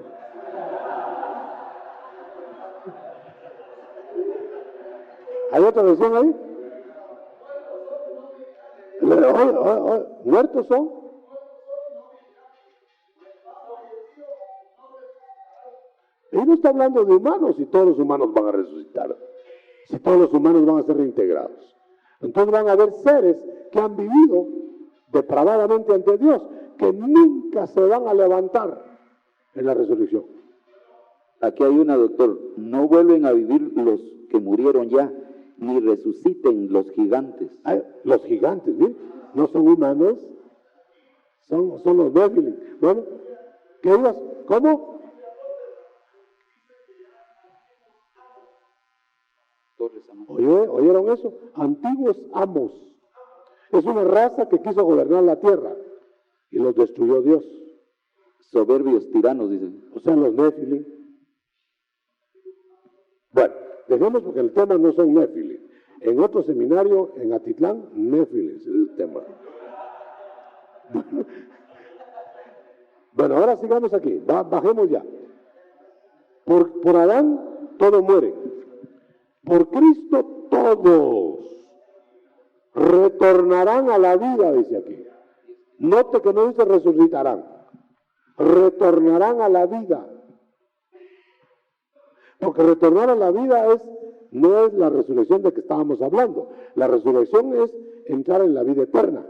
¿Hay otra versión ahí? ¿Muertos son? Y no está hablando de humanos, si todos los humanos van a resucitar, si todos los humanos van a ser reintegrados. Entonces van a haber seres que han vivido depravadamente ante Dios, que nunca se van a levantar en la resurrección. Aquí hay una, doctor. No vuelven a vivir los que murieron ya, ni resuciten los gigantes. Ay, los gigantes, ¿sí? No son humanos, son los débiles. Bueno, ¿qué digas? ¿Cómo? ¿Oyeron eso? Antiguos amos. Es una raza que quiso gobernar la tierra y los destruyó Dios. Soberbios tiranos, dicen. O sea, los Nefilim. Bueno, dejemos porque el tema no son Nefilim. En otro seminario en Atitlán, Nefilim es el tema. Bueno, ahora sigamos aquí. Bajemos ya. Por Adán todo muere. Por Cristo todos retornarán a la vida, dice aquí. Note que no dice resucitarán. Retornarán a la vida. Porque retornar a la vida no es la resurrección de que estábamos hablando. La resurrección es entrar en la vida eterna.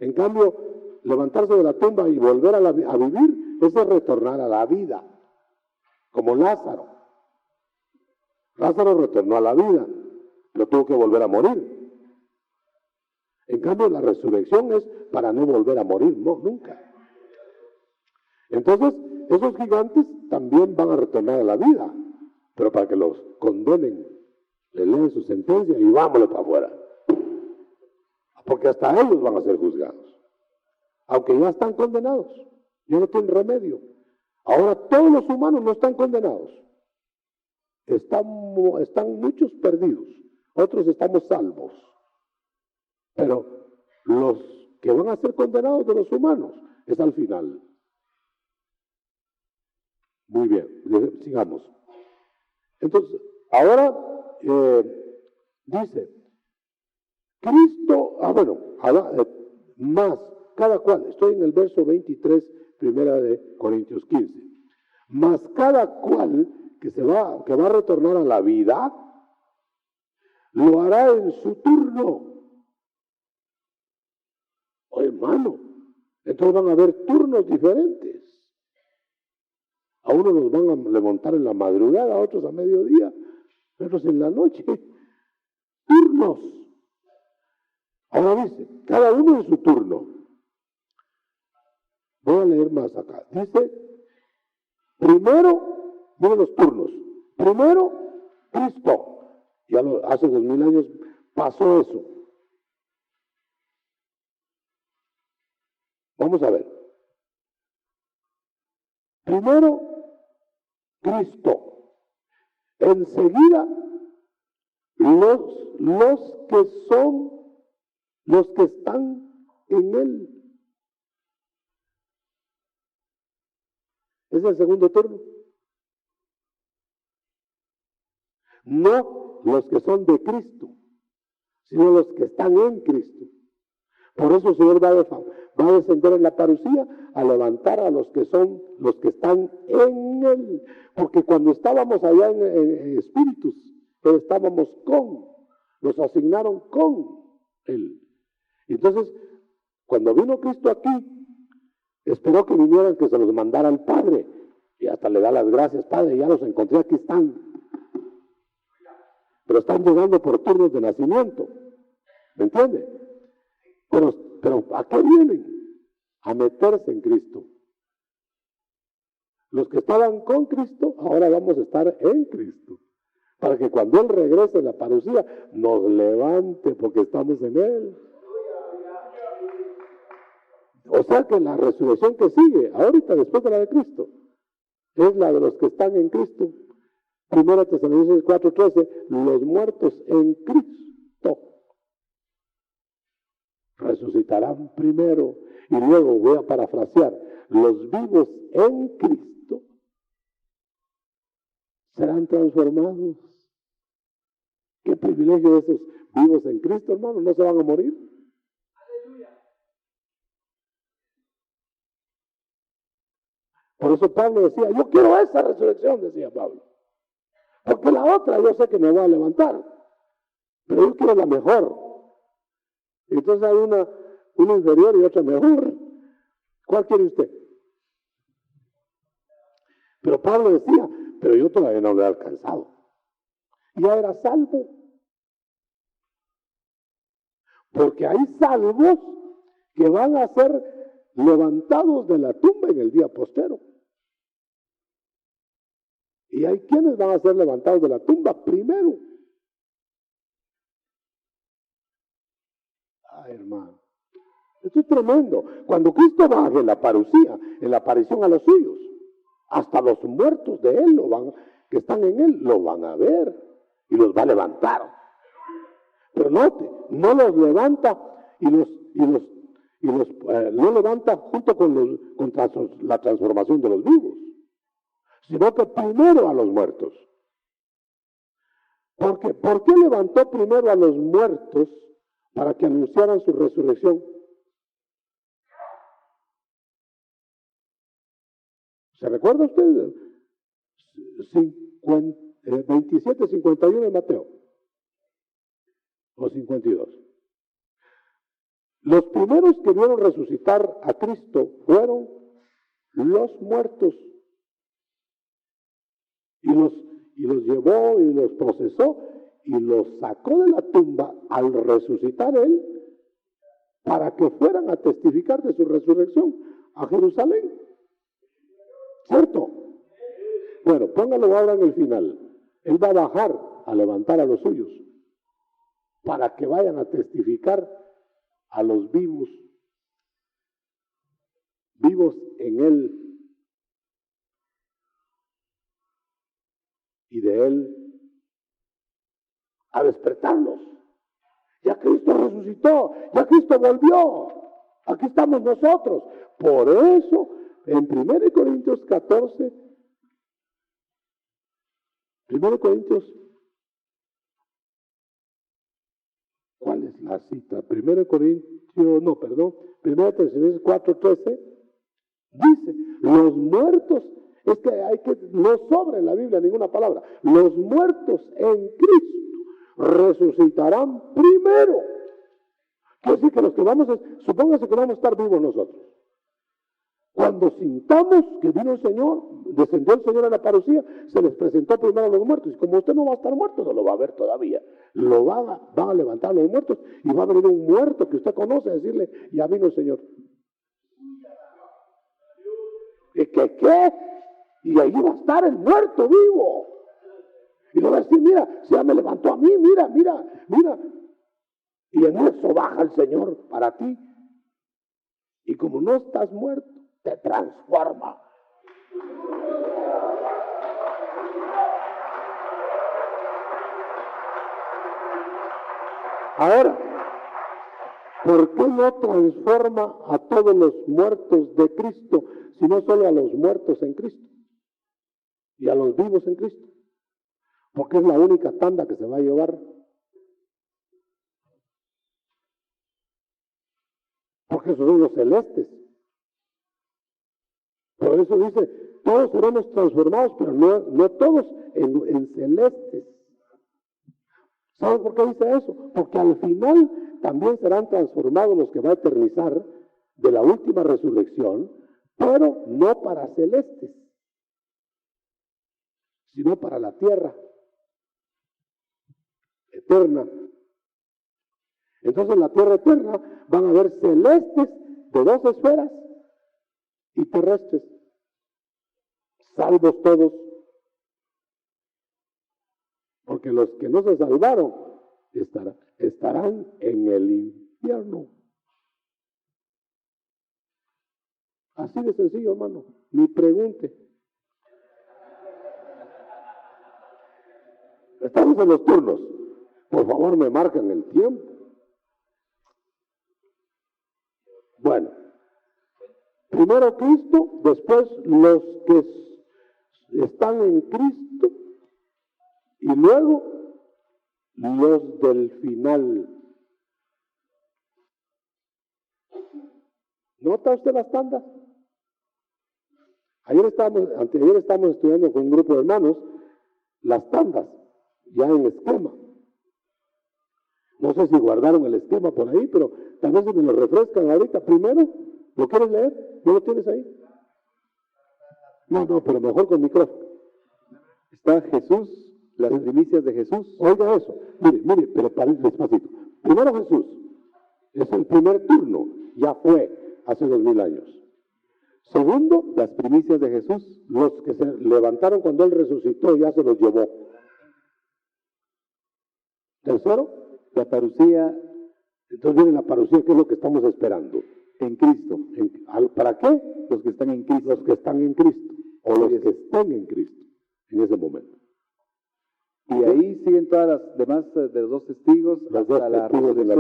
En cambio, levantarse de la tumba y volver a vivir, eso es retornar a la vida. Como Lázaro. Lázaro retornó a la vida, pero tuvo que volver a morir. En cambio, la resurrección es para no volver a morir, no, nunca. Entonces, esos gigantes también van a retornar a la vida, pero para que los condenen, le leen su sentencia y vámonos para afuera. Porque hasta ellos van a ser juzgados, aunque ya están condenados, ya no tienen remedio. Ahora todos los humanos no están condenados. están muchos perdidos, otros estamos salvos, pero los que van a ser condenados de los humanos es al final. Muy bien, sigamos. Entonces, ahora dice, Cristo, más cada cual, estoy en el verso 23, primera de Corintios 15, más cada cual que va a retornar a la vida, lo hará en su turno. Oh, hermano, entonces van a haber turnos diferentes. A unos los van a levantar en la madrugada, a otros a mediodía, otros en la noche. Turnos. Ahora dice, cada uno en su turno. Voy a leer más acá. Dice, primero, miren los turnos. Primero, Cristo. Ya hace 2000 años pasó eso. Vamos a ver. Primero, Cristo. Enseguida, los que están en Él. Es el segundo turno. No los que son de Cristo, sino los que están en Cristo. Por eso el Señor va a descender en la parucía a levantar a los que están en Él. Porque cuando estábamos allá en espíritus, estábamos nos asignaron con Él. Entonces, cuando vino Cristo aquí, esperó que vinieran, que se los mandara el Padre. Y hasta le da las gracias, Padre, ya los encontré, aquí están. Pero están llegando por turnos de nacimiento. ¿Me entiende? Pero ¿a qué vienen? A meterse en Cristo. Los que estaban con Cristo, ahora vamos a estar en Cristo. Para que cuando Él regrese en la parucía, nos levante porque estamos en Él. O sea que la resurrección que sigue, ahorita después de la de Cristo, es la de los que están en Cristo. 1 Tesalonicenses 4:13, los muertos en Cristo resucitarán primero. Y luego voy a parafrasear, los vivos en Cristo serán transformados. Qué privilegio de esos vivos en Cristo, hermano, no se van a morir. Por eso Pablo decía, yo quiero esa resurrección, decía Pablo. Porque la otra yo sé que me va a levantar, pero yo quiero la mejor. Entonces hay una inferior y otra mejor. ¿Cuál quiere usted? Pero Pablo decía, pero yo todavía no lo he alcanzado. Ya era salvo. Porque hay salvos que van a ser levantados de la tumba en el día postero. Y hay quienes van a ser levantados de la tumba primero. Ay, hermano. Esto es tremendo. Cuando Cristo baje en la parucía, en la aparición a los suyos, hasta los muertos de Él, que están en Él, lo van a ver y los va a levantar. Pero note, no los levanta no levanta junto con la transformación de los vivos, sino que primero a los muertos. Porque, ¿por qué levantó primero a los muertos para que anunciaran su resurrección? ¿Se recuerda usted? 27:51 de Mateo. O 52. Los primeros que vieron resucitar a Cristo fueron los muertos. Y los llevó y los procesó y los sacó de la tumba al resucitar Él para que fueran a testificar de su resurrección a Jerusalén. ¿Cierto? Bueno, póngalo ahora en el final. Él va a bajar a levantar a los suyos para que vayan a testificar a los vivos en Él y de Él a despertarlos. Ya Cristo resucitó, ya Cristo volvió. Aquí estamos nosotros. Por eso, en 1 Corintios 14, 1 Corintios, ¿cuál es la cita? 1 Tesalonicenses 4:13, dice, los muertos, es que no sobra en la Biblia ninguna palabra, los muertos en Cristo resucitarán primero. Quiere decir que los que supóngase que vamos a estar vivos nosotros. Cuando sintamos que vino el Señor, descendió el Señor a la parucía, se les presentó primero a los muertos. Y como usted no va a estar muerto, no lo va a ver todavía. Van a levantar a los muertos y va a venir un muerto que usted conoce a decirle, ya vino el Señor. ¿Y qué? Y ahí va a estar el muerto vivo. Y le va a decir, mira, se me levantó a mí, mira. Y en eso baja el Señor para ti. Y como no estás muerto, te transforma. Ahora, ¿por qué no transforma a todos los muertos de Cristo, sino solo a los muertos en Cristo y a los vivos en Cristo? Porque es la única tanda que se va a llevar. Porque esos son los celestes. Por eso dice, todos seremos transformados, pero no todos en celestes. ¿Saben por qué dice eso? Porque al final también serán transformados los que va a eternizar de la última resurrección, pero no para celestes, sino para la tierra eterna. Entonces en la tierra eterna van a haber celestes de 2 esferas y terrestres, salvos todos, porque los que no se salvaron estarán en el infierno. Así de sencillo, hermano. Ni pregunte. Estamos en los turnos. Por favor, me marcan el tiempo. Bueno, primero Cristo, después los que están en Cristo y luego los del final. ¿Nota usted las tandas? Anteayer estábamos estudiando con un grupo de hermanos las tandas, ya en esquema. No sé si guardaron el esquema por ahí, pero tal vez si me lo refrescan ahorita. Primero, ¿lo quieres leer? ¿No lo tienes ahí? No, pero mejor con micrófono. Está Jesús, las primicias de Jesús. Oiga eso. Mire, pero despacito. Primero Jesús. Es el primer turno. Ya fue hace 2000 años. Segundo, las primicias de Jesús. Los que se levantaron cuando Él resucitó, ya se los llevó. Tercero, la parucía. Entonces viene la parucía, que es lo que estamos esperando. En Cristo. ¿Para qué? Los que están en Cristo. Los que están en Cristo. O los que están en Cristo. En ese momento. Y ahí siguen todas las demás de los 2 testigos. Los 2 testigos de la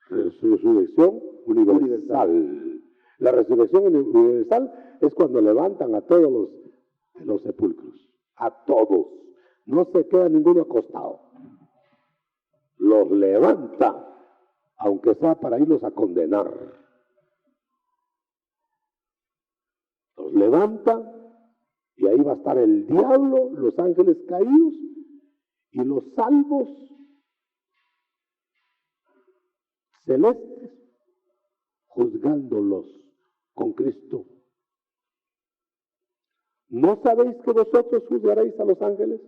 resurrección universal. La resurrección universal es cuando levantan a todos los sepulcros. A todos. No se queda ninguno acostado. Los levanta, aunque sea para irlos a condenar. Los levanta y ahí va a estar el diablo, los ángeles caídos y los salvos celestes, juzgándolos con Cristo. ¿No sabéis que vosotros juzgaréis a los ángeles?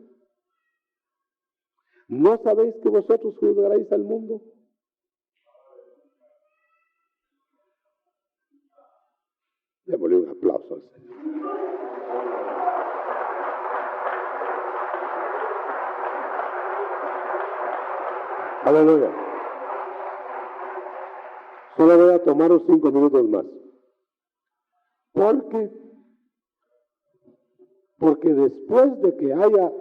¿No sabéis que vosotros juzgaréis al mundo? Démosle un aplauso al Señor. Aleluya. Solo voy a tomar 5 minutos más. Porque después de que haya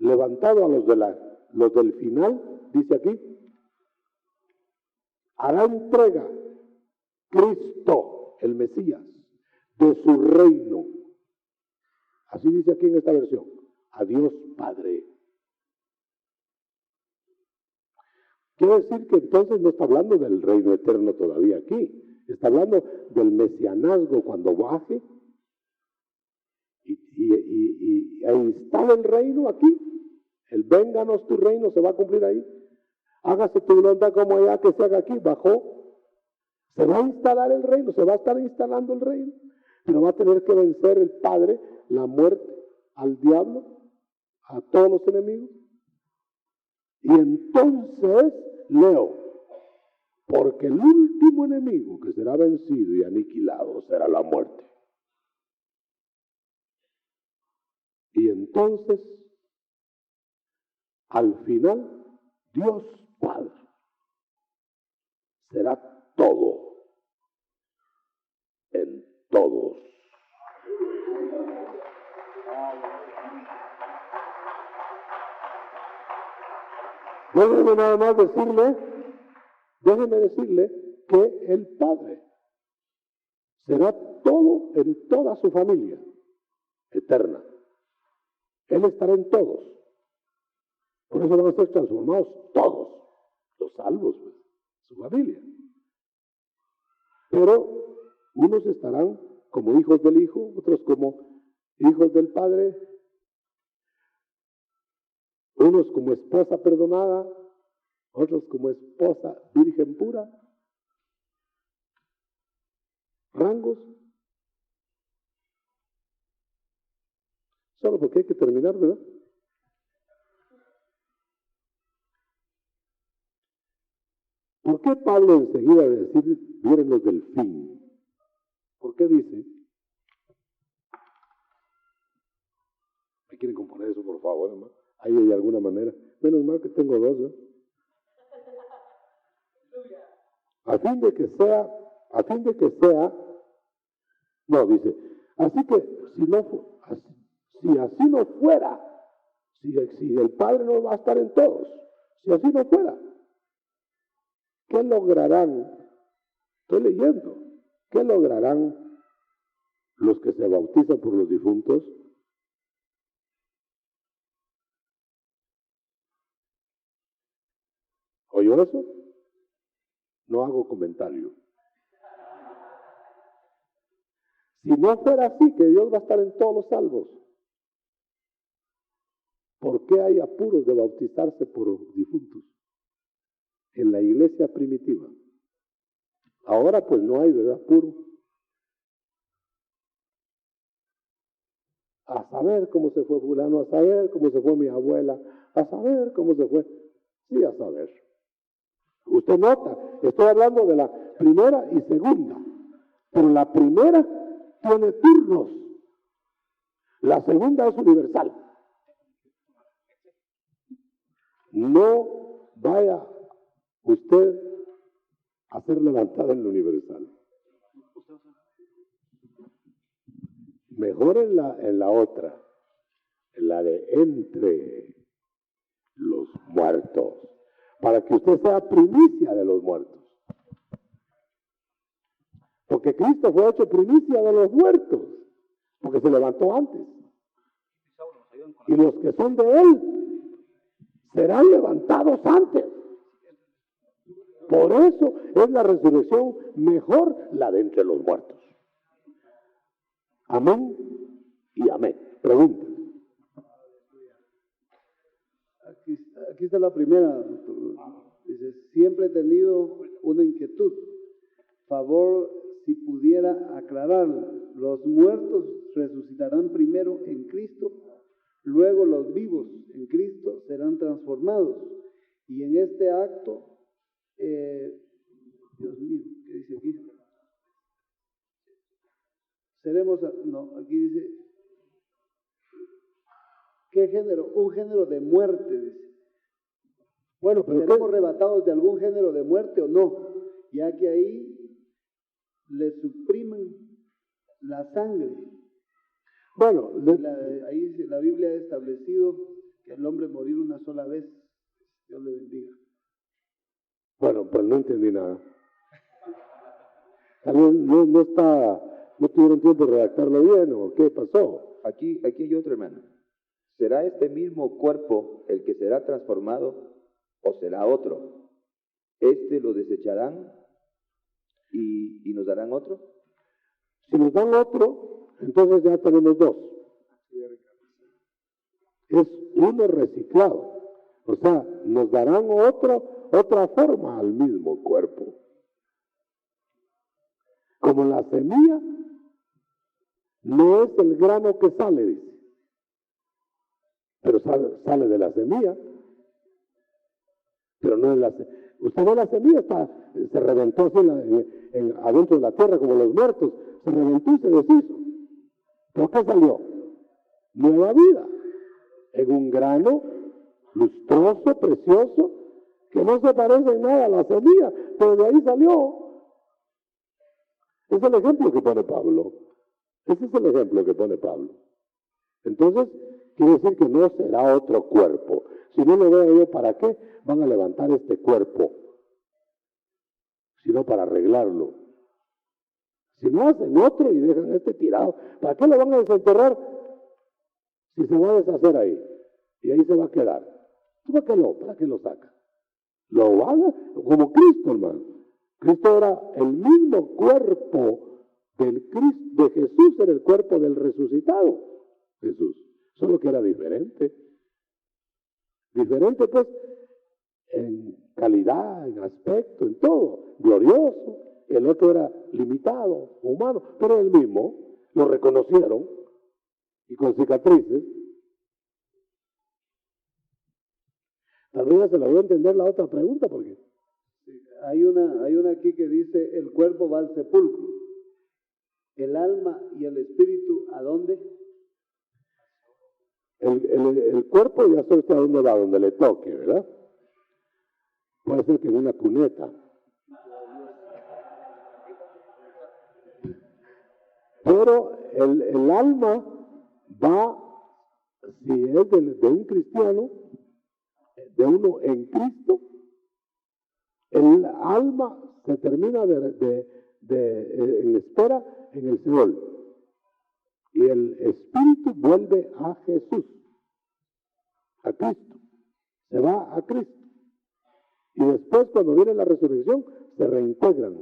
levantado a los del final, dice aquí, hará entrega Cristo, el Mesías, de su reino. Así dice aquí en esta versión, a Dios Padre. Quiere decir que entonces no está hablando del reino eterno todavía aquí, está hablando del mesianazgo cuando baje y instala el reino aquí. El vénganos tu reino se va a cumplir ahí. Hágase tu voluntad como allá que se haga aquí. Bajó. Se va a instalar el reino, se va a estar instalando el reino. Pero va a tener que vencer el Padre, la muerte, al diablo, a todos los enemigos. Y entonces leo, porque el último enemigo que será vencido y aniquilado será la muerte. Y entonces, al final, Dios Padre será todo en todos. Déjeme nada más decirle que el Padre será todo en toda su familia eterna. Él estará en todos. Por eso van a ser transformados todos, los salvos, pues, su familia. Pero unos estarán como hijos del Hijo, otros como hijos del Padre, unos como esposa perdonada, otros como esposa virgen pura. Rangos. Solo porque hay que terminar, ¿verdad? ¿Por qué Pablo enseguida de decir, vienen los del fin? ¿Por qué dice? ¿Me quieren componer eso, por favor, hermano? Ahí hay alguna manera. Menos mal que tengo dos, ¿eh? A fin de que sea, no, dice, así que si así no fuera, si el Padre no va a estar en todos, si así no fuera, ¿qué lograrán? Estoy leyendo. ¿Qué lograrán los que se bautizan por los difuntos? ¿Oyó eso? No hago comentario. Si no fuera así, que Dios va a estar en todos los salvos, ¿por qué hay apuros de bautizarse por difuntos en la iglesia primitiva? Ahora pues no hay, ¿verdad? Apuro. A saber cómo se fue fulano, a saber cómo se fue mi abuela, a saber cómo se fue. Sí, a saber. Usted nota, estoy hablando de la primera y segunda, pero la primera tiene turnos, la segunda es universal. No vaya usted a ser levantado en la universal. Mejor en la otra, en la de entre los muertos, para que usted sea primicia de los muertos. Porque Cristo fue hecho primicia de los muertos, porque se levantó antes. Y los que son de Él serán levantados antes. Por eso es la resurrección mejor la de entre los muertos. Amén y amén. Pregunta. Aquí está la primera. Dice, siempre he tenido una inquietud. Favor, si pudiera aclarar, los muertos resucitarán primero en Cristo, luego los vivos en Cristo serán transformados. Y en este acto, Dios mío, ¿qué dice aquí? Aquí dice, ¿qué género? Un género de muerte, dice. Bueno, pero ¿seremos arrebatados de algún género de muerte o no? Ya que ahí le suprimen la sangre. Bueno, Ahí la Biblia ha establecido que el hombre morir una sola vez. Dios le bendiga. Bueno, pues no entendí nada. Tal vez no tuvieron tiempo de redactarlo bien, ¿o qué pasó? Aquí hay otro, hermano. ¿Será este mismo cuerpo el que será transformado o será otro? Este lo desecharán y nos darán otro. Si nos dan otro, entonces ya tenemos dos. Es uno reciclado. O sea, nos darán otra forma al mismo cuerpo. Como la semilla no es el grano que sale, dice, pero sale de la semilla, pero no es la semilla. Usted ve la semilla, se reventó así adentro de la tierra como los muertos, se reventó y se deshizo. ¿Por qué salió? Nueva vida, en un grano lustroso, precioso, que no se parece en nada a la semilla, pero de ahí salió. Es el ejemplo que pone Pablo. Ese es el ejemplo que pone Pablo. Entonces, quiere decir que no será otro cuerpo. Si no lo veo yo, ¿para qué van a levantar este cuerpo? Sino para arreglarlo. Si no hacen otro y dejan este tirado, ¿para qué lo van a desenterrar? Si se va a deshacer ahí. Y ahí se va a quedar. ¿Para qué lo saca? Lo van a, como Cristo, hermano. Cristo era el mismo cuerpo de Jesús, era el cuerpo del resucitado Jesús, solo que era diferente. Diferente pues en calidad, en aspecto, en todo, glorioso. El otro era limitado, humano, pero el mismo, lo reconocieron y con cicatrices. Tal vez se la voy a entender la otra pregunta porque hay una aquí que dice, el cuerpo va al sepulcro. ¿El alma y el espíritu a dónde? El cuerpo ya sabe a dónde va, donde le toque, ¿verdad? Puede ser que en una cuneta. Pero el alma va, si es de un cristiano, de uno en Cristo, el alma se termina en espera en el Seol. Y el espíritu vuelve a Jesús, a Cristo. Se va a Cristo. Y después, cuando viene la resurrección, se reintegran